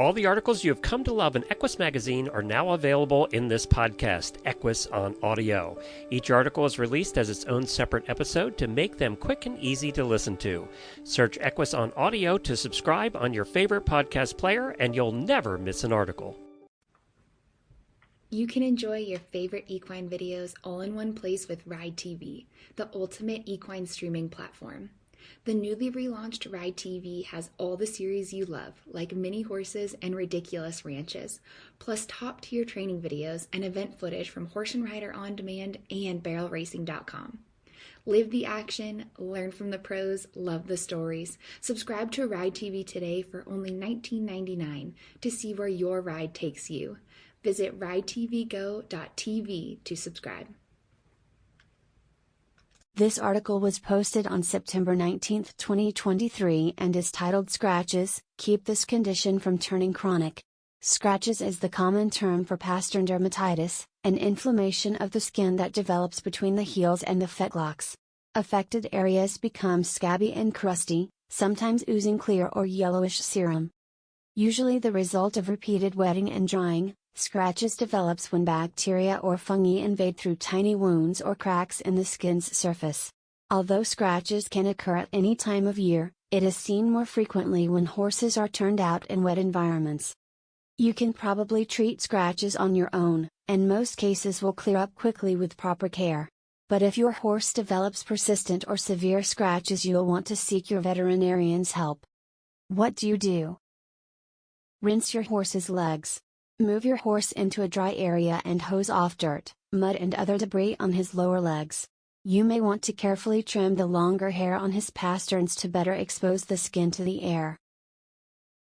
All the articles you have come to love in Equus magazine are now available in this podcast, Equus on Audio. Each article is released as its own separate episode to make them quick and easy to listen to. Search Equus on Audio to subscribe on your favorite podcast player, and you'll never miss an article. You can enjoy your favorite equine videos all in one place with Ride TV, the ultimate equine streaming platform. The newly relaunched Ride TV has all the series you love, like mini horses and ridiculous ranches, plus top-tier training videos and event footage from Horse and Rider On Demand and barrelracing.com. Live the action, learn from the pros, love the stories. Subscribe to Ride TV today for only $19.99 to see where your ride takes you. Visit ridetvgo.tv to subscribe. This article was posted on September 19, 2023 and is titled Scratches, Keep This Condition from Turning Chronic. Scratches is the common term for Pasterns dermatitis, an inflammation of the skin that develops between the heels and the fetlocks. Affected areas become scabby and crusty, sometimes oozing clear or yellowish serum. Usually the result of repeated wetting and drying, scratches develops when bacteria or fungi invade through tiny wounds or cracks in the skin's surface. Although scratches can occur at any time of year, it is seen more frequently when horses are turned out in wet environments. You can probably treat scratches on your own, and most cases will clear up quickly with proper care. But if your horse develops persistent or severe scratches, you'll want to seek your veterinarian's help. What do? Rinse your horse's legs. Move your horse into a dry area and hose off dirt, mud and other debris on his lower legs. You may want to carefully trim the longer hair on his pasterns to better expose the skin to the air.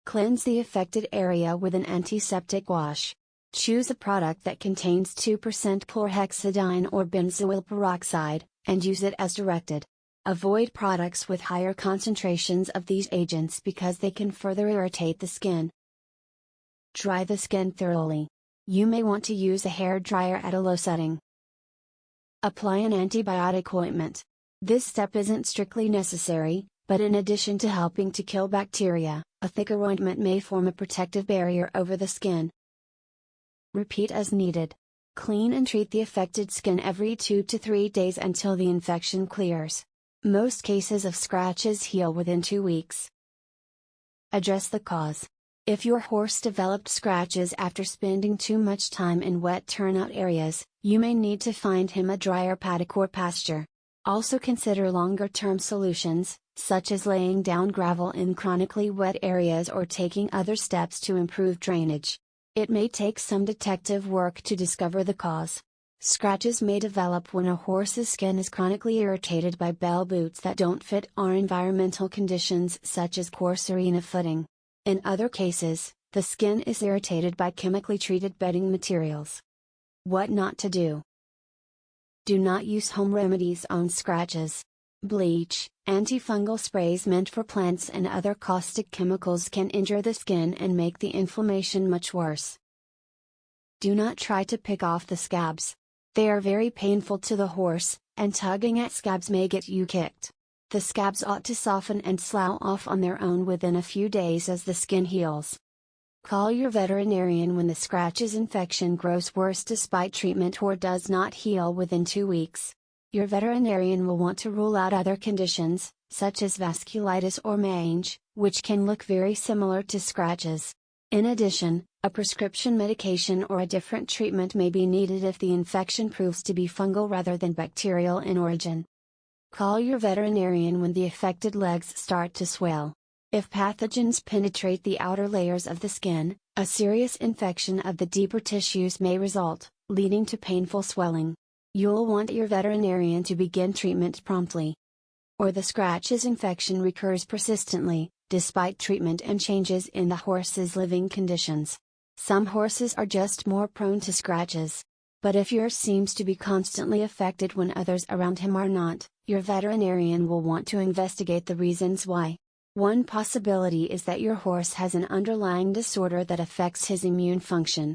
Cleanse the affected area with an antiseptic wash. Choose a product that contains 2% chlorhexidine or benzoyl peroxide, and use it as directed. Avoid products with higher concentrations of these agents because they can further irritate the skin. Dry the skin thoroughly. You may want to use a hair dryer at a low setting. Apply an antibiotic ointment. This step isn't strictly necessary, but in addition to helping to kill bacteria, a thicker ointment may form a protective barrier over the skin. Repeat as needed. Clean and treat the affected skin every 2 to 3 days until the infection clears. Most cases of scratches heal within 2 weeks. Address the cause. If your horse developed scratches after spending too much time in wet turnout areas, you may need to find him a drier paddock or pasture. Also consider longer-term solutions, such as laying down gravel in chronically wet areas or taking other steps to improve drainage. It may take some detective work to discover the cause. Scratches may develop when a horse's skin is chronically irritated by bell boots that don't fit our environmental conditions, such as coarse arena footing. In other cases, the skin is irritated by chemically treated bedding materials. What not to do? Do not use home remedies on scratches. Bleach, antifungal sprays meant for plants and other caustic chemicals can injure the skin and make the inflammation much worse. Do not try to pick off the scabs. They are very painful to the horse, and tugging at scabs may get you kicked. The scabs ought to soften and slough off on their own within a few days as the skin heals. Call your veterinarian when the scratch's infection grows worse despite treatment or does not heal within 2 weeks. Your veterinarian will want to rule out other conditions, such as vasculitis or mange, which can look very similar to scratches. In addition, a prescription medication or a different treatment may be needed if the infection proves to be fungal rather than bacterial in origin. Call your veterinarian when the affected legs start to swell. If pathogens penetrate the outer layers of the skin, a serious infection of the deeper tissues may result, leading to painful swelling. You'll want your veterinarian to begin treatment promptly. Or the scratch's infection recurs persistently, despite treatment and changes in the horse's living conditions. Some horses are just more prone to scratches. But if yours seems to be constantly affected when others around him are not, your veterinarian will want to investigate the reasons why. One possibility is that your horse has an underlying disorder that affects his immune function.